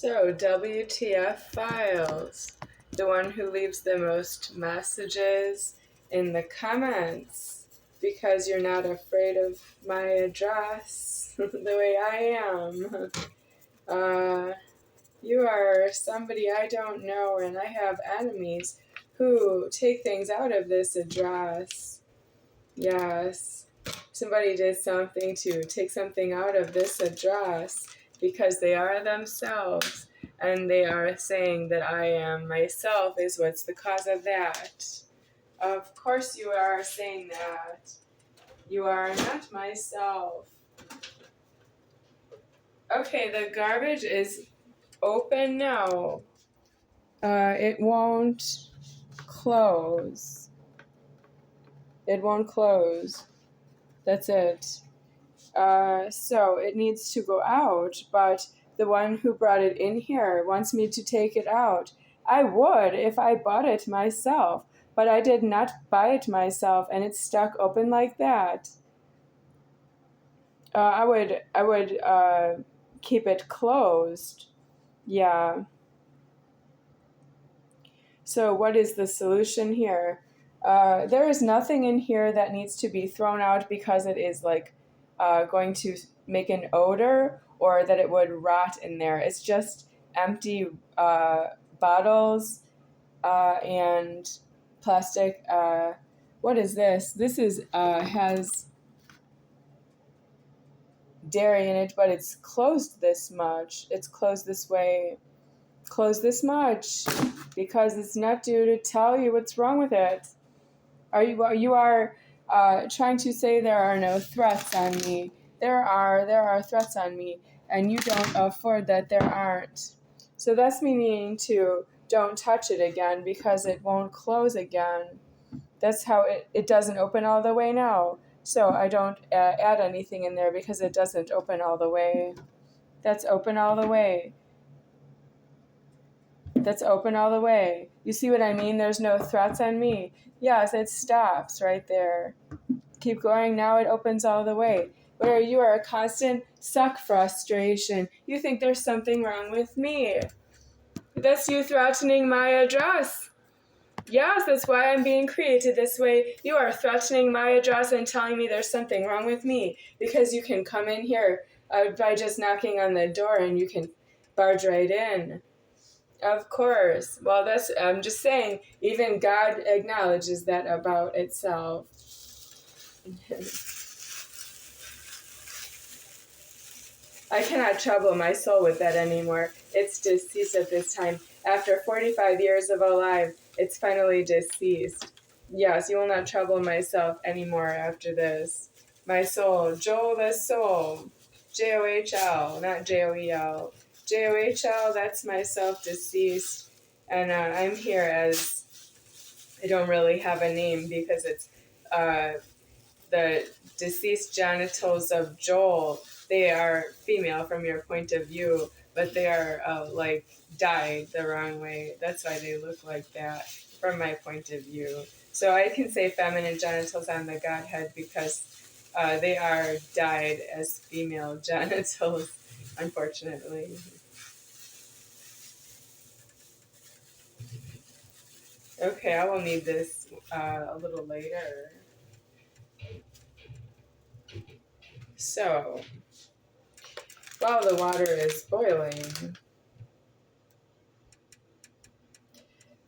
So, WTF Files, the one who leaves the most messages in the comments because you're not afraid of my address the way I am. You are somebody I don't know, and I have enemies who take things out of this address. Yes, somebody did something to take something out of this address because they are themselves, and they are saying that I am myself is what's the cause of that. Of course you are saying that. You are not myself. Okay, the garbage is open now. It won't close. It won't close. That's it. So it needs to go out, but the one who brought it in here wants me to take it out. I would if I bought it myself, but I did not buy it myself, and it's stuck open like that. I would keep it closed. Yeah. So what is the solution here? There is nothing in here that needs to be thrown out because it is like going to make an odor or that it would rot in there. It's just empty bottles and plastic. What is this? This is has dairy in it, but it's closed this much. It's closed this way. Closed this much because it's not due to tell you what's wrong with it. You are trying to say there are no threats on me. There are threats on me, and you don't afford that there aren't. So that's meaning to don't touch it again because it won't close again. That's how it doesn't open all the way now. So I don't add anything in there because it doesn't open all the way. That's open all the way. That's open all the way. You see what I mean? There's no threats on me. Yes, it stops right there. Keep going. Now it opens all the way. Where you are a constant suck frustration. You think there's something wrong with me. That's you threatening my address. Yes, that's why I'm being created this way. You are threatening my address and telling me there's something wrong with me because you can come in here by just knocking on the door and you can barge right in. Of course. Well, I'm just saying, even God acknowledges that about itself. I cannot trouble my soul with that anymore. It's deceased at this time. After 45 years of alive, it's finally deceased. Yes, you will not trouble myself anymore after this. My soul, Joel the soul, Johl, not Joel. Johl, that's myself deceased. And I'm here as, I don't really have a name because it's the deceased genitals of Joel. They are female from your point of view, but they are like dyed the wrong way. That's why they look like that from my point of view. So I can say feminine genitals on the Godhead because they are dyed as female genitals, unfortunately. Okay, I will need this a little later. So, while the water is boiling,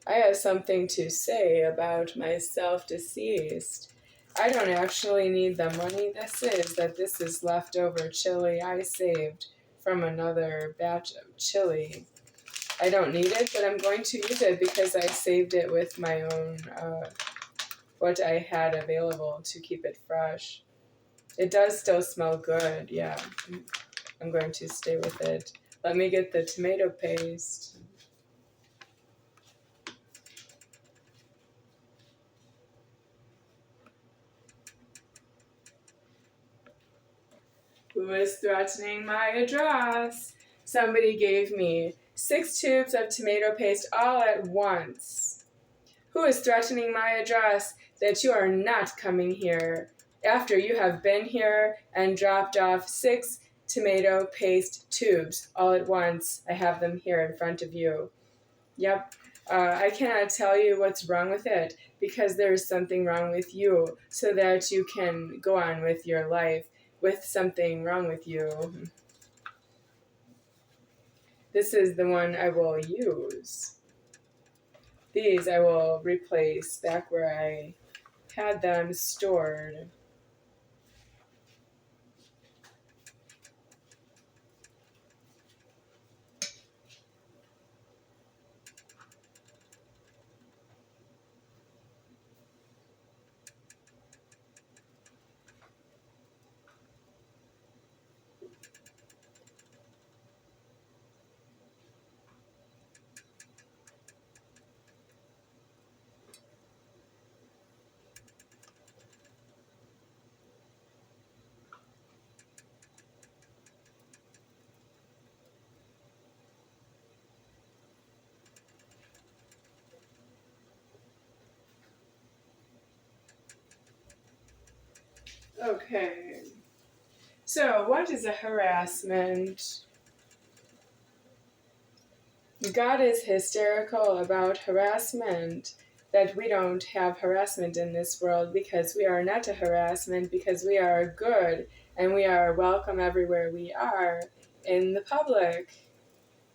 I have something to say about my self-deceased. I don't actually need the money this is leftover chili I saved from another batch of chili. I don't need it, but I'm going to use it because I saved it with my own, what I had available to keep it fresh. It does still smell good, yeah. I'm going to stay with it. Let me get the tomato paste. Who is threatening my address? Somebody gave me 6 tubes of tomato paste all at once. Who is threatening my address that you are not coming here after you have been here and dropped off 6 tomato paste tubes all at once. I have them here in front of you. Yep. I cannot tell you what's wrong with it because there's something wrong with you so that you can go on with your life with something wrong with you. This is the one I will use. These I will replace back where I had them stored. Okay. So, what is a harassment? God is hysterical about harassment, that we don't have harassment in this world because we are not a harassment, because we are good and we are welcome everywhere we are in the public.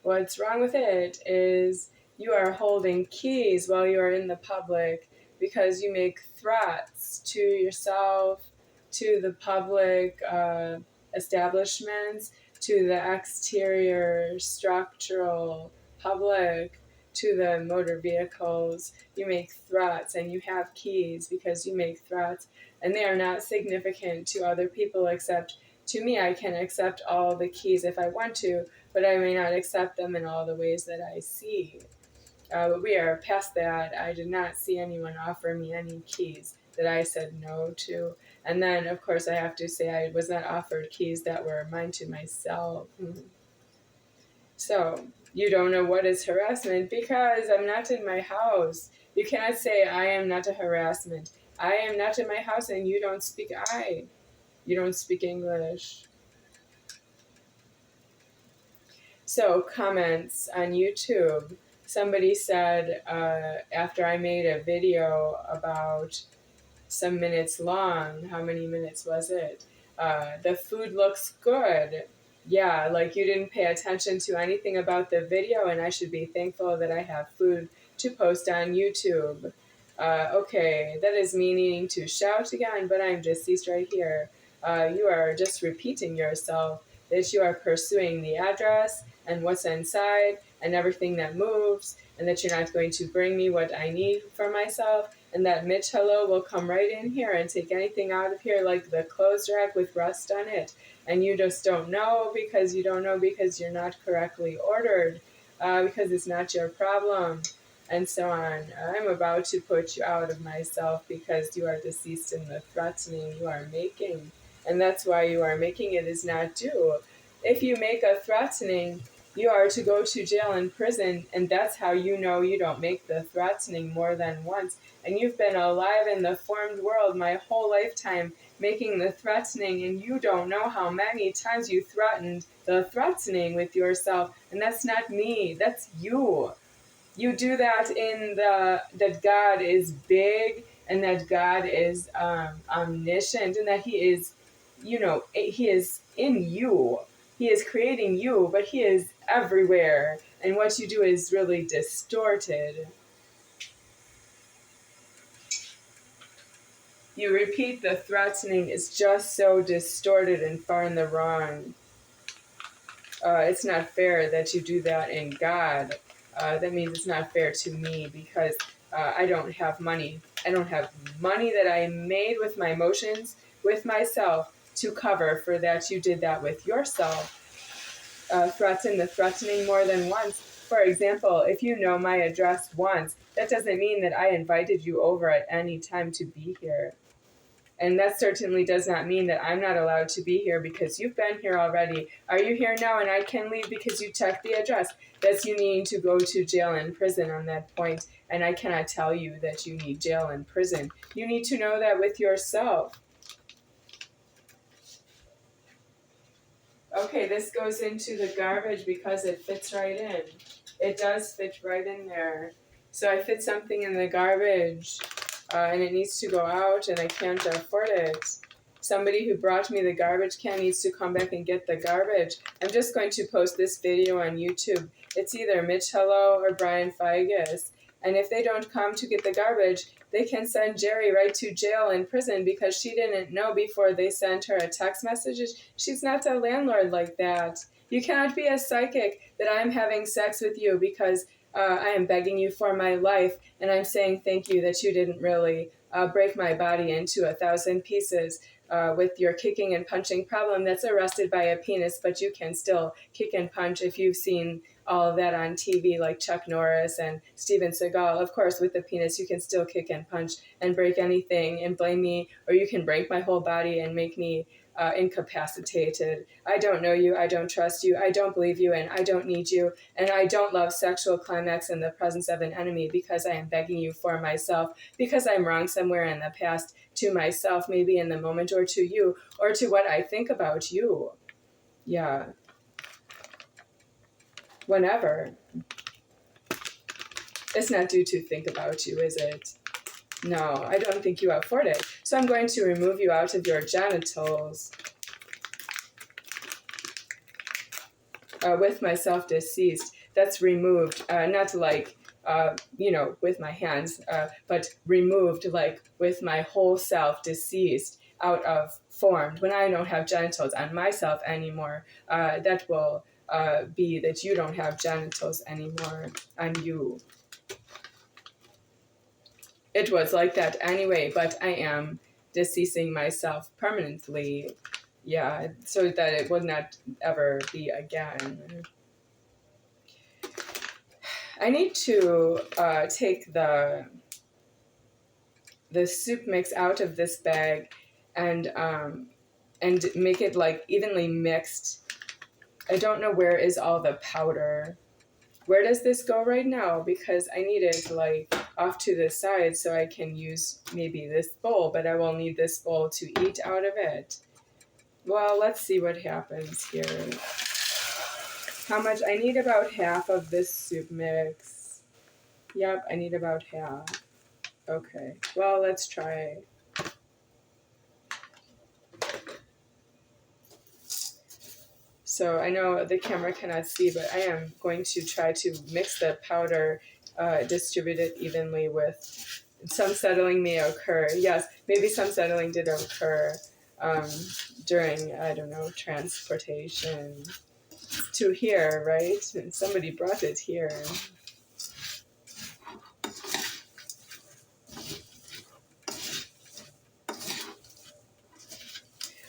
What's wrong with it is you are holding keys while you are in the public because you make threats to yourself, to the public establishments, to the exterior structural public, to the motor vehicles. You make threats and you have keys because you make threats, and they are not significant to other people except to me. I can accept all the keys if I want to, but I may not accept them in all the ways that I see. But we are past that. I did not see anyone offer me any keys that I said no to. And then, of course, I have to say I was not offered keys that were mine to myself. So, you don't know what is harassment because I'm not in my house. You cannot say I am not a harassment. I am not in my house and you don't speak I. You don't speak English. So, comments on YouTube. Somebody said after I made a video about some minutes long, how many minutes was it? The food looks good. Yeah, like you didn't pay attention to anything about the video, and I should be thankful that I have food to post on YouTube. Okay, that is me needing to shout again, but I'm deceased right here. You are just repeating yourself, that you are pursuing the address and what's inside and everything that moves, and that you're not going to bring me what I need for myself, and that Mitch Hello will come right in here and take anything out of here like the clothes rack with rust on it, and you just don't know because you don't know because you're not correctly ordered, because it's not your problem, and so on. I'm about to put you out of myself because you are deceased in the threatening you are making, and that's why you are making it is not due. If you make a threatening, you are to go to jail and prison, and that's how you know you don't make the threatening more than once. And you've been alive in the formed world my whole lifetime making the threatening, and you don't know how many times you threatened the threatening with yourself, and that's not me, that's you. You do that in that God is big and that God is omniscient and that He is, He is in you. He is creating you, but He is everywhere. And what you do is really distorted. You repeat the threatening is just so distorted and far in the wrong. It's not fair that you do that in God. That means it's not fair to me because I don't have money. I don't have money that I made with my emotions, with myself, to cover for that. You did that with yourself. Threaten the threatening more than once. For example, if you know my address once, that doesn't mean that I invited you over at any time to be here. And that certainly does not mean that I'm not allowed to be here because you've been here already. Are you here now and I can leave because you checked the address? That's you needing to go to jail and prison on that point. And I cannot tell you that you need jail and prison. You need to know that with yourself. Okay, this goes into the garbage because it fits right in. It does fit right in there. So I fit something in the garbage, and it needs to go out, and I can't afford it. Somebody who brought me the garbage can needs to come back and get the garbage. I'm just going to post this video on YouTube. It's either Mitch Hello or Brian Figus. And if they don't come to get the garbage, they can send Jerry right to jail in prison because she didn't know before they sent her a text message. She's not a landlord like that. You cannot be a psychic that I'm having sex with you because I am begging you for my life and I'm saying thank you that you didn't really break my body into 1,000 pieces with your kicking and punching problem that's arrested by a penis, but you can still kick and punch if you've seen all of that on TV, like Chuck Norris and Steven Seagal. Of course, with the penis, you can still kick and punch and break anything and blame me, or you can break my whole body and make me incapacitated. I don't know you, I don't trust you, I don't believe you, and I don't need you, and I don't love sexual climax in the presence of an enemy because I am begging you for myself, because I'm wrong somewhere in the past to myself, maybe in the moment, or to you, or to what I think about you. Yeah. Whenever. It's not due to think about you, is it? No, I don't think you afford it. So I'm going to remove you out of your genitals with myself deceased. That's removed, not like, with my hands, but removed like with my whole self deceased out of formed. When I don't have genitals on myself anymore, that will be that you don't have genitals anymore on you. It was like that anyway, but I am deceasing myself permanently. Yeah, so that it would not ever be again. I need to take the soup mix out of this bag and make it like evenly mixed. I don't know where is all the powder. Where does this go right now? Because I need it like off to the side so I can use maybe this bowl, but I will need this bowl to eat out of it. Well, let's see what happens here. How much? I need about half of this soup mix. Yep, I need about half. Okay, well, let's try. So I know the camera cannot see, but I am going to try to mix the powder, distribute it evenly with some settling may occur. Yes, maybe some settling did occur during, I don't know, transportation to here, right? And somebody brought it here.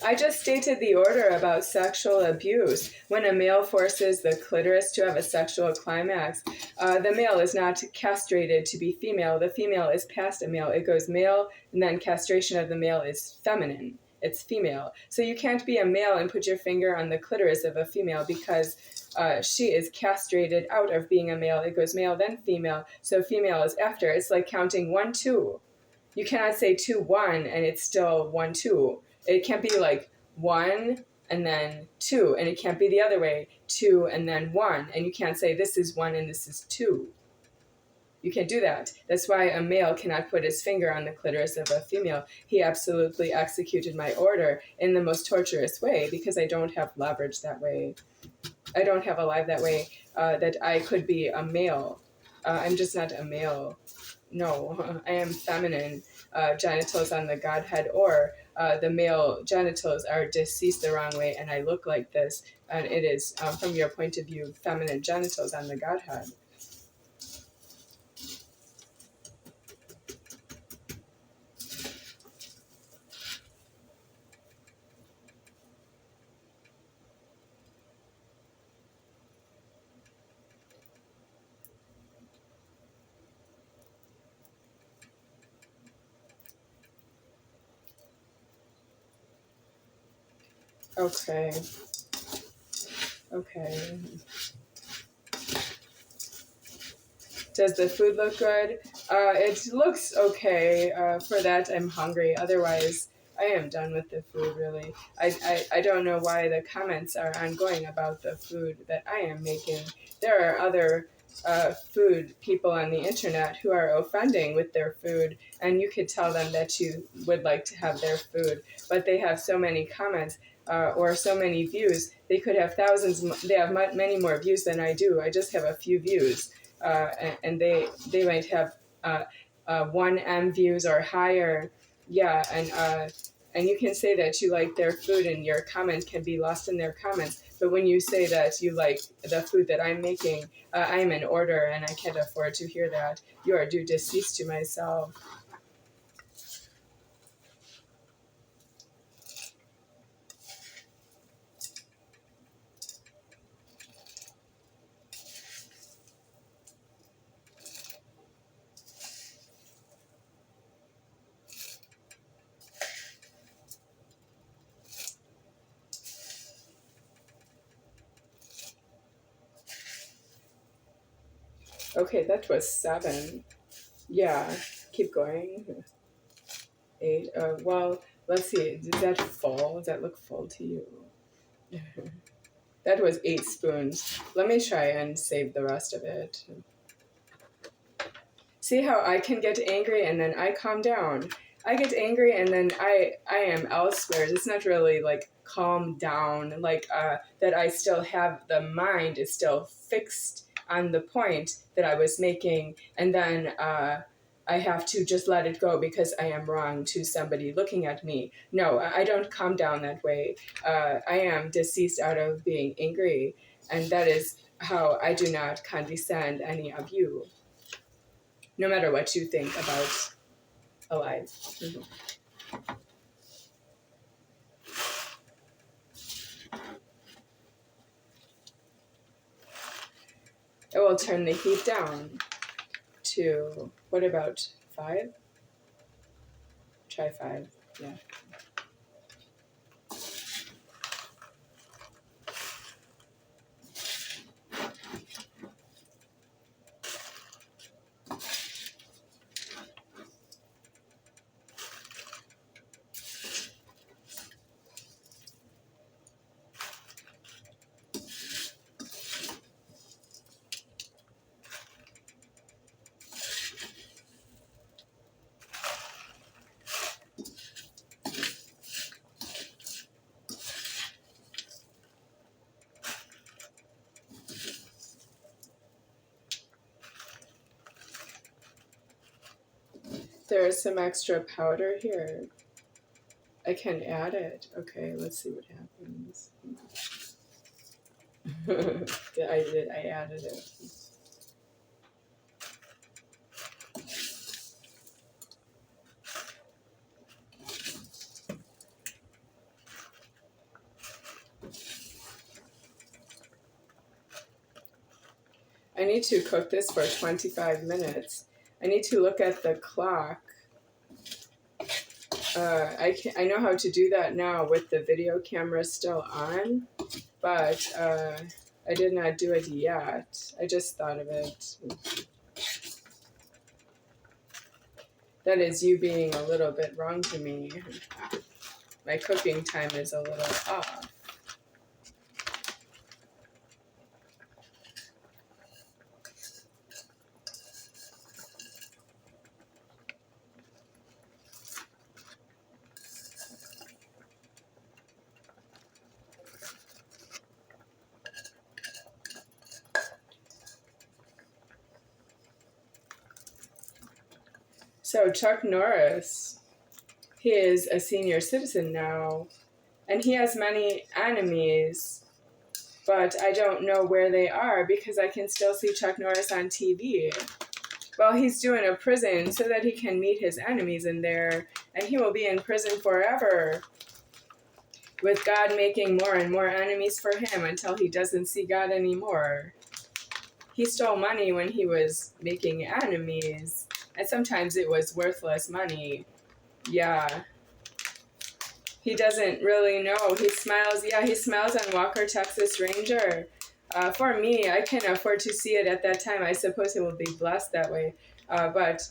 I just stated the order about sexual abuse. When a male forces the clitoris to have a sexual climax, the male is not castrated to be female. The female is past a male. It goes male, and then castration of the male is feminine. It's female. So you can't be a male and put your finger on the clitoris of a female because she is castrated out of being a male. It goes male, then female. So female is after. It's like counting 1, 2. You cannot say 2, 1, and it's still 1, 2. It can't be like 1 and then 2, and it can't be the other way, 2 and then 1, and you can't say this is 1 and this is 2. You can't do that. That's why a male cannot put his finger on the clitoris of a female. He absolutely executed my order in the most torturous way because I don't have leverage that way. I don't have a life that way that I could be a male. I'm just not a male. No, I am feminine. Genitals on the Godhead, or the male genitals are deceased the wrong way and I look like this, and it is, from your point of view, feminine genitals on the Godhead. Okay. Okay. Does the food look good? It looks okay. For that, I'm hungry. Otherwise, I am done with the food, really. I don't know why the comments are ongoing about the food that I am making. There are other food people on the internet who are offending with their food, and you could tell them that you would like to have their food, but they have so many comments or so many views. They could have thousands. They have many more views than I do. I just have a few views, and they might have 1M views or higher. Yeah, and you can say that you like their food, and your comment can be lost in their comments. But when you say that you like the food that I'm making, I'm in order, and I can't afford to hear that. You are due deceased to myself. Okay, that was 7. Yeah, keep going. 8. Well, let's see. Is that full? Does that look full to you? That was 8 spoons. Let me try and save the rest of it. See how I can get angry and then I calm down. I get angry and then I am elsewhere. It's not really like calm down, like that I still have the mind is still fixed on the point that I was making, and then I have to just let it go because I am wrong to somebody looking at me. No, I don't calm down that way. I am deceased out of being angry, and that is how I do not condescend any of you, no matter what you think about alive. Mm-hmm. I will turn the heat down to, what about 5? Try 5, yeah. There is some extra powder here. I can add it. Okay, let's see what happens. I added it. I need to cook this for 25 minutes. I need to look at the clock. I know how to do that now with the video camera still on, but I did not do it yet. I just thought of it. That is you being a little bit wrong to me. My cooking time is a little off. So Chuck Norris, he is a senior citizen now, and he has many enemies, but I don't know where they are because I can still see Chuck Norris on TV. Well, he's doing a prison so that he can meet his enemies in there, and he will be in prison forever, with God making more and more enemies for him until he doesn't see God anymore. He stole money when he was making enemies, and sometimes it was worthless money. Yeah. He doesn't really know. He smiles. Yeah, he smiles on Walker, Texas Ranger. For me, I can afford to see it at that time. I suppose it will be blessed that way. But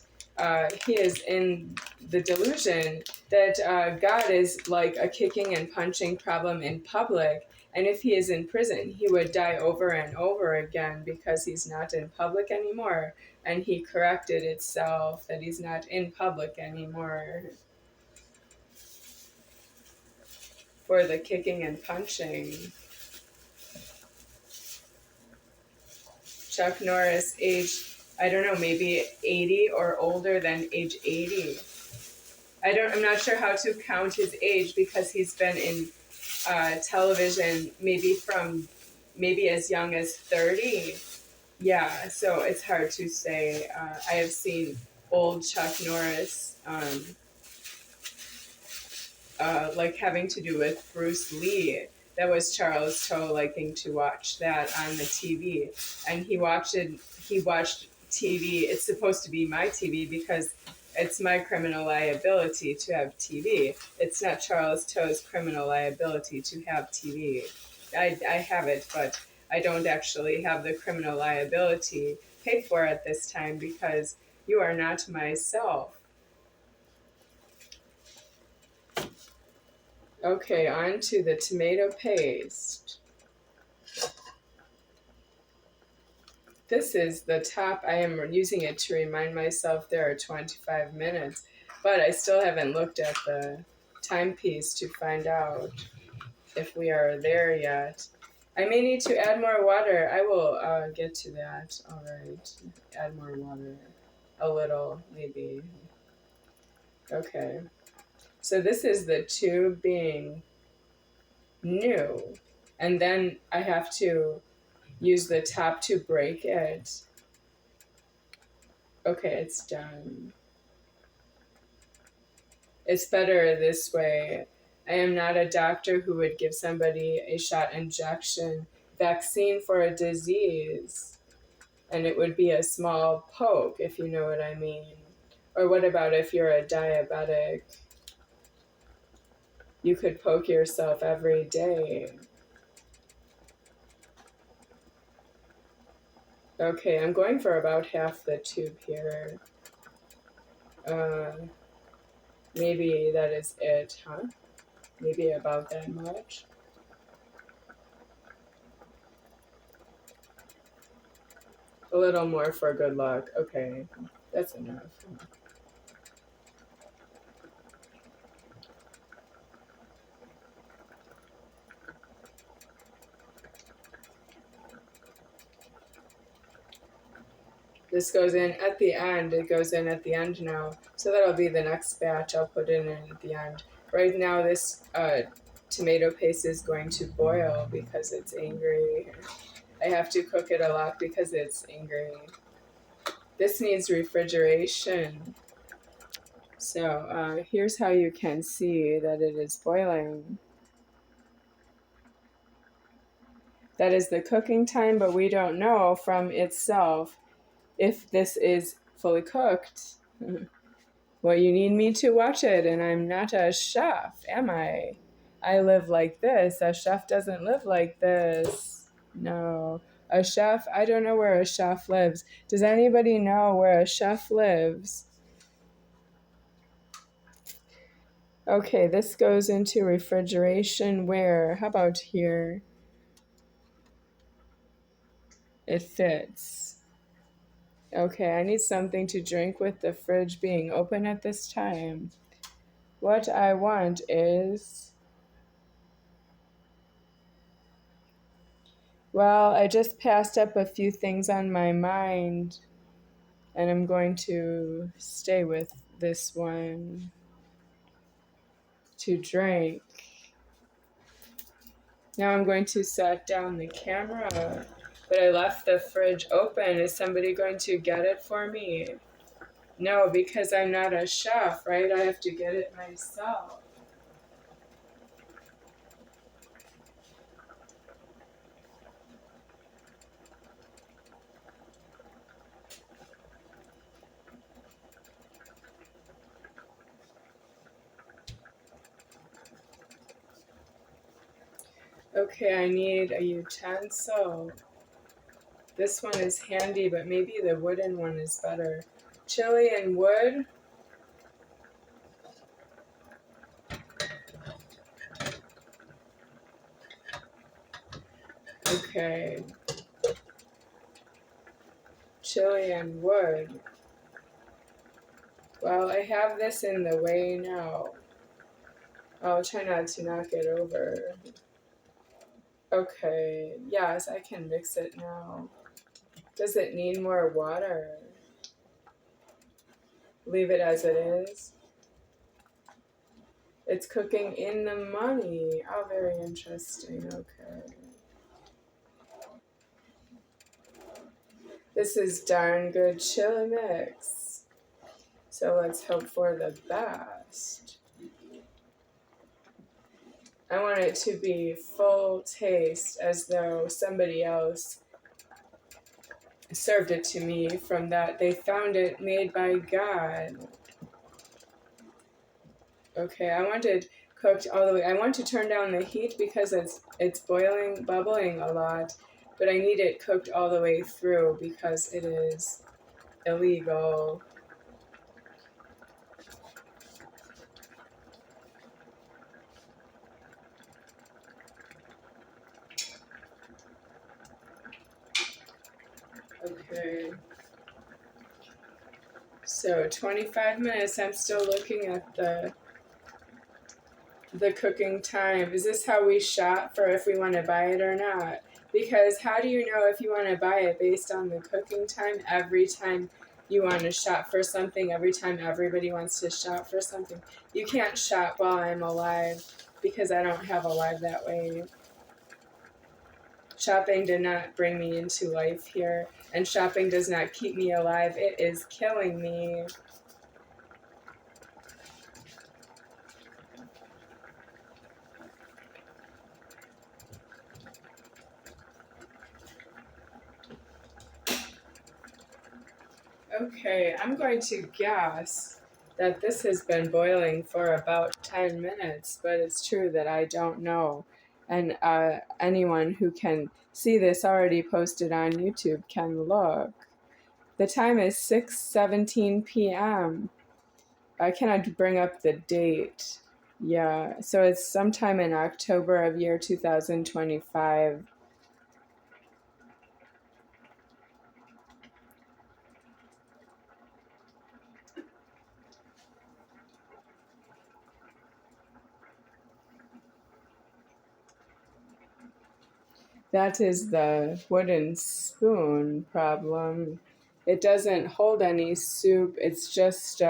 he is in the delusion that God is like a kicking and punching problem in public. And if he is in prison, he would die over and over again because he's not in public anymore. And he corrected itself that he's not in public anymore for the kicking and punching. Chuck Norris, age, I don't know, maybe 80 or older than age 80. I'm not sure how to count his age because he's been in television maybe as young as 30. Yeah, so it's hard to say. I have seen old Chuck Norris, like having to do with Bruce Lee. That was Charles Toe liking to watch that on the TV, and he watched TV. It's supposed to be my TV because it's my criminal liability to have TV. It's not Charles Toe's criminal liability to have TV. I have it, but I don't actually have the criminal liability paid for at this time because you are not myself. Okay, on to the tomato paste. This is the top. I am using it to remind myself there are 25 minutes, but I still haven't looked at the timepiece to find out if we are there yet. I may need to add more water. I will get to that. All right, add more water. A little, maybe. Okay. So this is the tube being new. And then I have to use the top to break it. Okay, it's done. It's better this way. I am not a doctor who would give somebody a shot injection vaccine for a disease. And it would be a small poke, if you know what I mean. Or what about if you're a diabetic? You could poke yourself every day. Okay, I'm going for about half the tube here. Maybe that is it, huh? Maybe about that much. A little more for good luck. Okay, that's enough. This goes in at the end. It goes in at the end now. So that'll be the next batch. I'll put it in at the end. Right now, this tomato paste is going to boil because it's angry. I have to cook it a lot because it's angry. This needs refrigeration. So here's how you can see that it is boiling. That is the cooking time, but we don't know from itself if this is fully cooked. Well, you need me to watch it, and I'm not a chef, am I? I live like this. A chef doesn't live like this. No. A chef, I don't know where a chef lives. Does anybody know where a chef lives? Okay, this goes into refrigeration where? How about here? It fits. Okay, I need something to drink with the fridge being open at this time. What I want is... Well, I just passed up a few things on my mind, and I'm going to stay with this one to drink. Now I'm going to set down the camera, but I left the fridge open. Is somebody going to get it for me? No, because I'm not a chef, right? I have to get it myself. Okay, I need a utensil. This one is handy, but maybe the wooden one is better. Chili and wood. Okay. Chili and wood. Well, I have this in the way now. I'll try not to knock it over. Okay, yes, I can mix it now. Does it need more water? Leave it as it is. It's cooking in the money. Oh, very interesting. Okay. This is darn good chili mix. So let's hope for the best. I want it to be full taste, as though somebody else served it to me from that. They found it made by God. Okay, I want it cooked all the way. I want to turn down the heat because it's boiling, bubbling a lot, but I need it cooked all the way through because it is illegal. Okay. So 25 minutes. I'm still looking at the cooking time. Is this how we shop for if we want to buy it or not? Because how do you know if you want to buy it based on the cooking time every time you want to shop for something, every time everybody wants to shop for something? You can't shop while I'm alive because I don't have a life that way. Shopping did not bring me into life here, and shopping does not keep me alive. It is killing me. Okay, I'm going to guess that this has been boiling for about 10 minutes, but it's true that I don't know. And anyone who can see this already posted on YouTube can look. The time is 6:17 p.m. I cannot bring up the date. Yeah, so it's sometime in October of year 2025. That is the wooden spoon problem. It doesn't hold any soup. It's just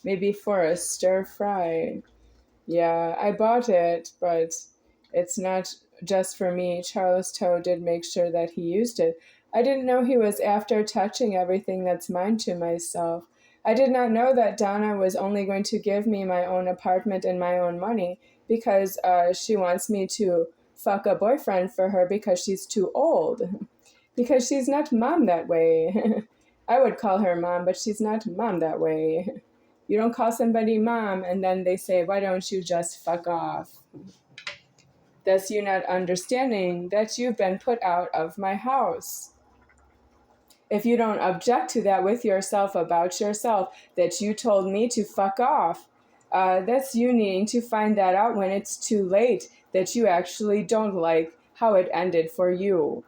maybe for a stir fry. Yeah, I bought it, but it's not just for me. Charles Toe did make sure that he used it. I didn't know he was after touching everything that's mine to myself. I did not know that Donna was only going to give me my own apartment and my own money because she wants me to fuck a boyfriend for her because she's too old. Because she's not mom that way. I would call her mom, but she's not mom that way. You don't call somebody mom and then they say, why don't you just fuck off? That's you not understanding that you've been put out of my house. If you don't object to that with yourself about yourself, that you told me to fuck off, that's you needing to find that out when it's too late, that you actually don't like how it ended for you.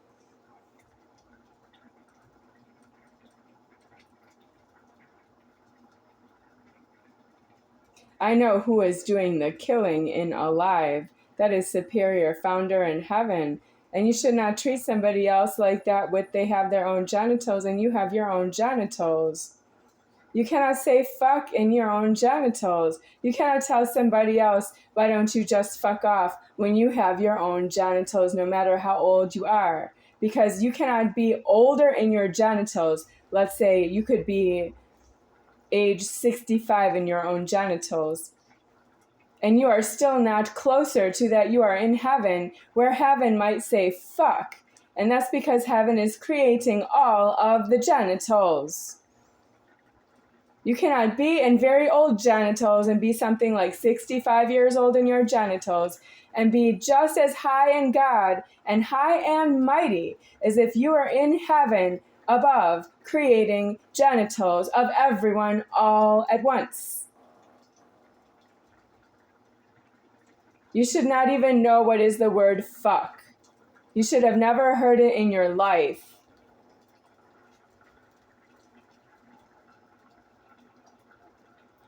I know who is doing the killing in Alive. That is Superior Founder in heaven. And you should not treat somebody else like that with they have their own genitals and you have your own genitals. You cannot say fuck in your own genitals. You cannot tell somebody else, why don't you just fuck off when you have your own genitals no matter how old you are. Because you cannot be older in your genitals. Let's say you could be age 65 in your own genitals. And you are still not closer to that you are in heaven, where heaven might say fuck. And that's because heaven is creating all of the genitals. You cannot be in very old genitals and be something like 65 years old in your genitals and be just as high in God and high and mighty as if you are in heaven above creating genitals of everyone all at once. You should not even know what is the word fuck. You should have never heard it in your life.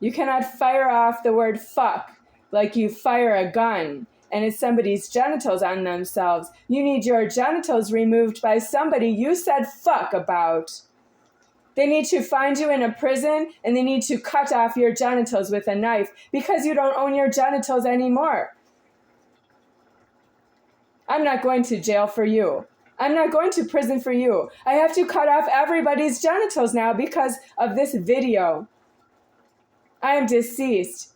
You cannot fire off the word fuck like you fire a gun and it's somebody's genitals on themselves. You need your genitals removed by somebody you said fuck about. They need to find you in a prison and they need to cut off your genitals with a knife because you don't own your genitals anymore. I'm not going to jail for you. I'm not going to prison for you. I have to cut off everybody's genitals now because of this video. I am deceased.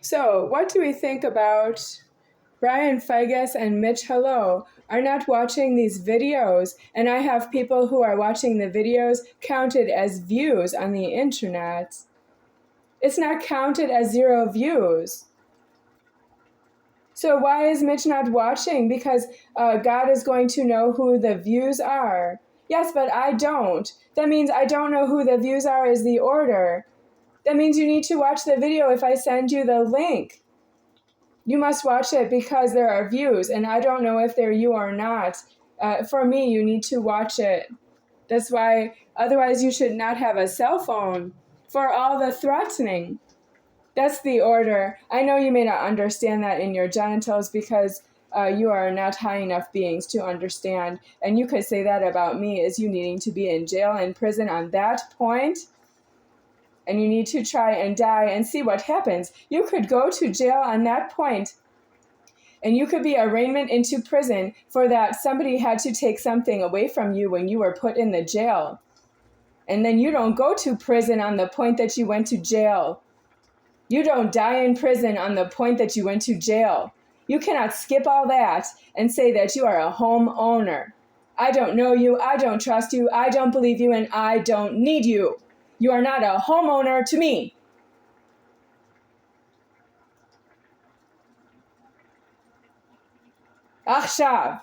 So, what do we think about Brian Figes and Mitch Hello are not watching these videos, and I have people who are watching the videos counted as views on the internet. It's not counted as 0 views. So why is Mitch not watching? Because God is going to know who the views are. Yes, but I don't. That means I don't know who the views are is the order. That means you need to watch the video if I send you the link. You must watch it because there are views, and I don't know if they're you or not. For me, you need to watch it. That's why, otherwise you should not have a cell phone for all the threatening. That's the order. I know you may not understand that in your genitals because you are not high enough beings to understand. And you could say that about me as you needing to be in jail and prison on that point. And you need to try and die and see what happens. You could go to jail on that point, and you could be arraignment into prison for that somebody had to take something away from you when you were put in the jail. And then you don't go to prison on the point that you went to jail. You don't die in prison on the point that you went to jail. You cannot skip all that and say that you are a homeowner. I don't know you, I don't trust you, I don't believe you, and I don't need you. You are not a homeowner to me. Ahchshaav.